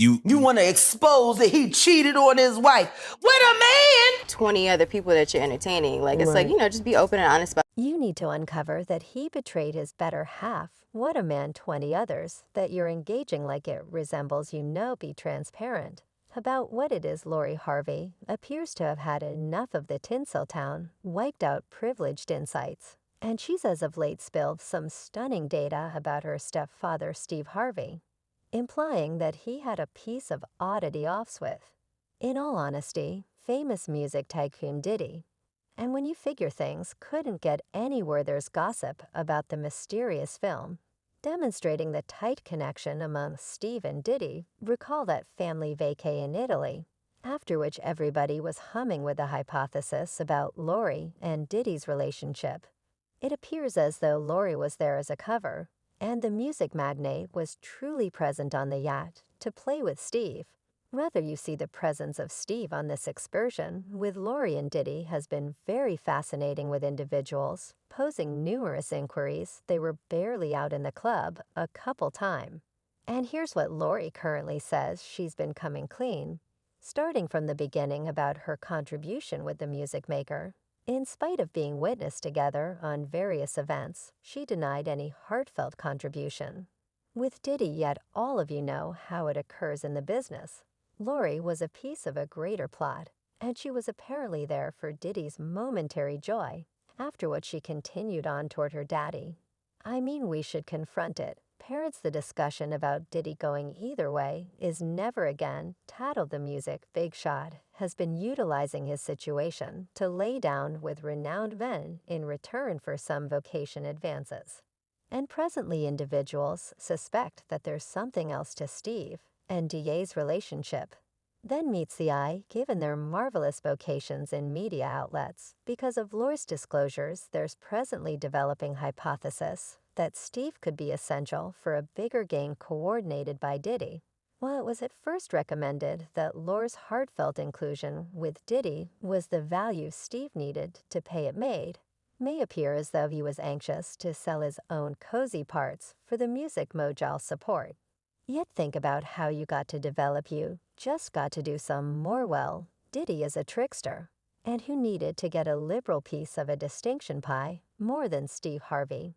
You want to expose that he cheated on his wife with a man? 20 other people that you're entertaining. Like, it's like, just be open and honest about. You need to uncover that he betrayed his better half. What a man, 20 others, that you're engaging like it resembles be transparent about what it is. Lori Harvey appears to have had enough of the Tinseltown, wiped out privileged insights. And she's as of late spilled some stunning data about her stepfather, Steve Harvey, implying that he had a piece of oddity offs with. In all honesty, famous music tycoon Diddy. And when you figure things couldn't get anywhere, there's gossip about the mysterious film, demonstrating the tight connection among Steve and Diddy. Recall that family vacay in Italy, after which everybody was humming with the hypothesis about Lori and Diddy's relationship. It appears as though Lori was there as a cover, and the music magnate was truly present on the yacht to play with Steve. Rather, you see the presence of Steve on this excursion with Lori and Diddy has been very fascinating with individuals, posing numerous inquiries. They were barely out in the club a couple time. And here's what Lori currently says she's been coming clean, starting from the beginning about her contribution with the music maker. In spite of being witnessed together on various events, she denied any heartfelt contribution. With Diddy, yet all of you know how it occurs in the business. Lori was a piece of a greater plot, and she was apparently there for Diddy's momentary joy, after which she continued on toward her daddy. I mean, we should confront it. Parents, the discussion about Diddy going either way is never again. Tattled the music big shot has been utilizing his situation to lay down with renowned men in return for some vocation advances. And presently individuals suspect that there's something else to Steve and DA's relationship. Then meets the eye, given their marvelous vocations in media outlets. Because of Lori's disclosures, there's presently developing hypothesis that Steve could be essential for a bigger game coordinated by Diddy. While it was at first recommended that Lori's heartfelt inclusion with Diddy was the value Steve needed to pay it may appear as though he was anxious to sell his own cozy parts for the music mogul support. Yet think about how you got to develop. You just got to do some more. Diddy is a trickster, and who needed to get a liberal piece of a distinction pie more than Steve Harvey.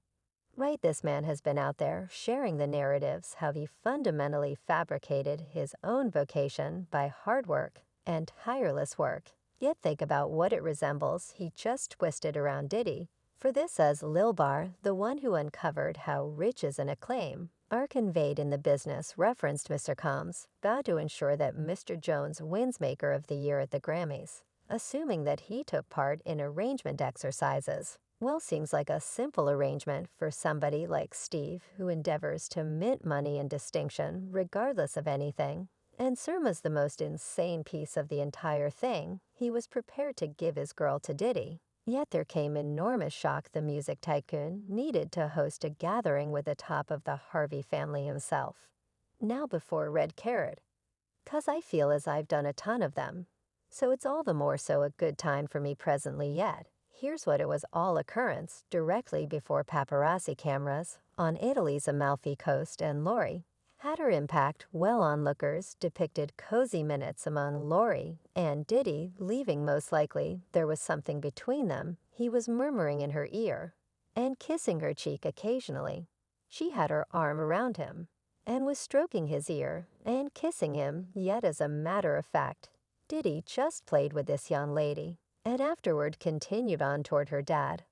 Right, this man has been out there sharing the narratives how he fundamentally fabricated his own vocation by hard work and tireless work. Yet think about what it resembles he just twisted around Diddy. For this, as Lil Bar, the one who uncovered how riches and acclaim are conveyed in the business, referenced Mr. Combs, vowed to ensure that Mr. Jones wins Maker of the Year at the Grammys, assuming that he took part in arrangement exercises. Well, seems like a simple arrangement for somebody like Steve, who endeavors to mint money and distinction regardless of anything. And Surma's the most insane piece of the entire thing. He was prepared to give his girl to Diddy. Yet there came enormous shock. The music tycoon needed to host a gathering with the top of the Harvey family himself. Now before Red Carrot. 'Cause I feel as I've done a ton of them. So it's all the more so a good time for me presently yet. Here's what it was all occurrence directly before paparazzi cameras on Italy's Amalfi Coast, and Lori had her impact. Well, onlookers depicted cozy minutes among Lori and Diddy, leaving most likely there was something between them. He was murmuring in her ear and kissing her cheek occasionally. She had her arm around him and was stroking his ear and kissing him. Yet as a matter of fact, Diddy just played with this young lady and afterward continued on toward her dad.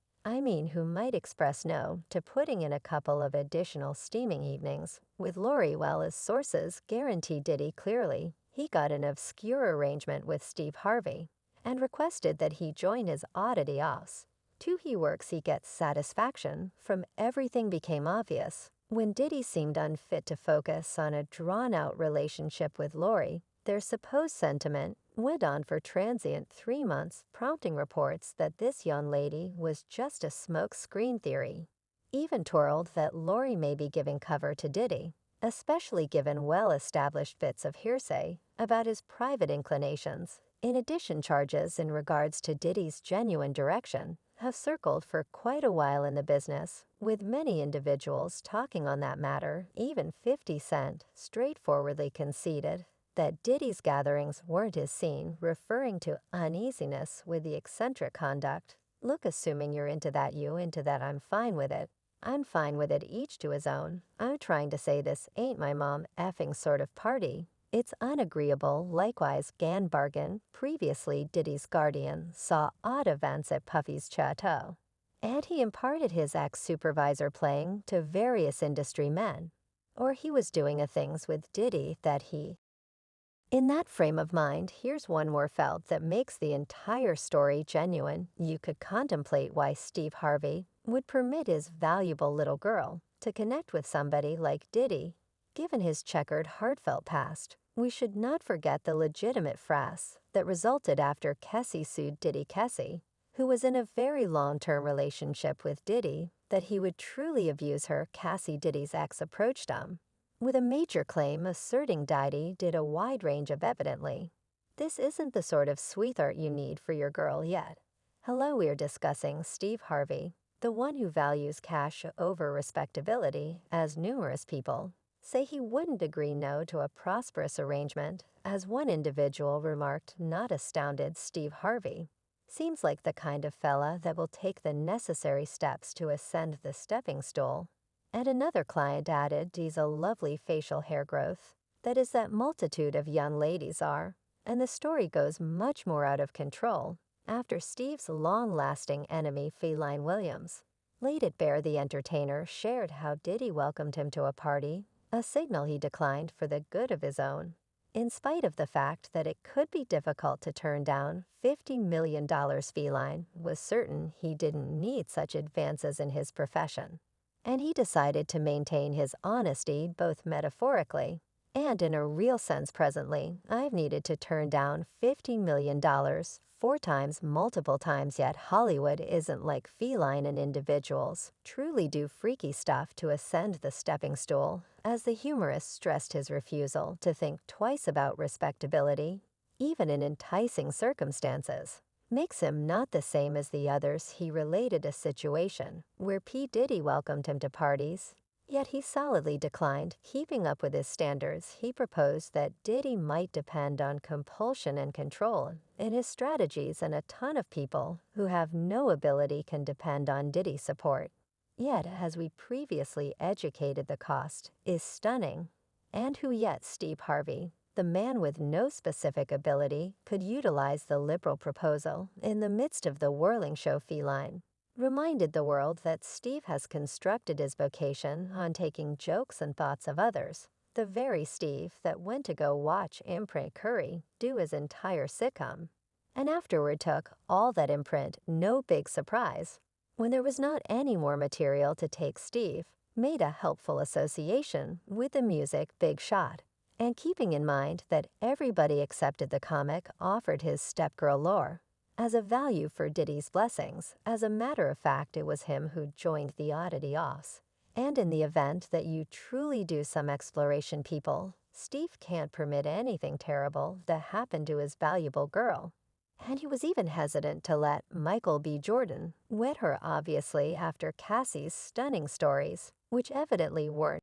Who might express no to putting in a couple of additional steaming evenings with Lori, while his sources guarantee Diddy clearly he got an obscure arrangement with Steve Harvey and requested that he join his oddity offs. Two he works, he gets satisfaction from everything became obvious. When Diddy seemed unfit to focus on a drawn-out relationship with Lori, their supposed sentiment went on for transient 3 months, prompting reports that this young lady was just a smoke screen theory. Even twirled that Lori may be giving cover to Diddy, especially given well-established bits of hearsay about his private inclinations. In addition, charges in regards to Diddy's genuine direction have circled for quite a while in the business, with many individuals talking on that matter. Even 50 Cent straightforwardly conceded that Diddy's gatherings weren't his scene, referring to uneasiness with the eccentric conduct. Look, assuming you're into that, I'm fine with it. I'm fine with it, each to his own. I'm trying to say this ain't my mom effing sort of party. It's unagreeable. Likewise, Gan Bargain, previously Diddy's guardian, saw odd events at Puffy's chateau, and he imparted his ex-supervisor playing to various industry men. Or he was doing a things with Diddy that he... In that frame of mind, here's one more felt that makes the entire story genuine. You could contemplate why Steve Harvey would permit his valuable little girl to connect with somebody like Diddy. Given his checkered, heartfelt past, we should not forget the legitimate frass that resulted after Kessie sued Diddy Kessie, who was in a very long-term relationship with Diddy, that he would truly abuse her. Cassie, Diddy's ex, approached him with a major claim asserting Diddy did a wide range of evidently. This isn't the sort of sweetheart you need for your girl yet. Hello, we're discussing Steve Harvey, the one who values cash over respectability, as numerous people say he wouldn't agree no to a prosperous arrangement. As one individual remarked, not astounded, Steve Harvey seems like the kind of fella that will take the necessary steps to ascend the stepping stool. And another client added, he's a lovely facial hair growth. That is that multitude of young ladies are. And the story goes much more out of control after Steve's long-lasting enemy, Feline Williams, laid it bare the entertainer shared how Diddy welcomed him to a party, a signal he declined for the good of his own, in spite of the fact that it could be difficult to turn down $50 million. Feline was certain he didn't need such advances in his profession, and he decided to maintain his honesty both metaphorically and in a real sense. Presently, I've needed to turn down $50 million 4 times, multiple times, yet Hollywood isn't like Feline, and individuals truly do freaky stuff to ascend the stepping stool. As the humorist stressed his refusal to think twice about respectability, even in enticing circumstances, makes him not the same as the others. He related a situation where P. Diddy welcomed him to parties, yet he solidly declined keeping up with his standards. He proposed that Diddy might depend on compulsion and control in his strategies, and a ton of people who have no ability can depend on Diddy support. Yet, as we previously educated, the cost is stunning. And who yet Steve Harvey, the man with no specific ability, could utilize the liberal proposal in the midst of the whirling show. Feline reminded the world that Steve has constructed his vocation on taking jokes and thoughts of others, the very Steve that went to go watch Imprint Curry do his entire sitcom, and afterward took all that imprint. No big surprise when there was not any more material to take. Steve made a helpful association with the music Big Shot, and keeping in mind that everybody accepted the comic offered his stepgirl lore as a value for Diddy's blessings. As a matter of fact, it was him who joined the oddity offs. And in the event that you truly do some exploration, people, Steve can't permit anything terrible to happen to his valuable girl. And he was even hesitant to let Michael B. Jordan wed her, obviously after Cassie's stunning stories, which evidently weren't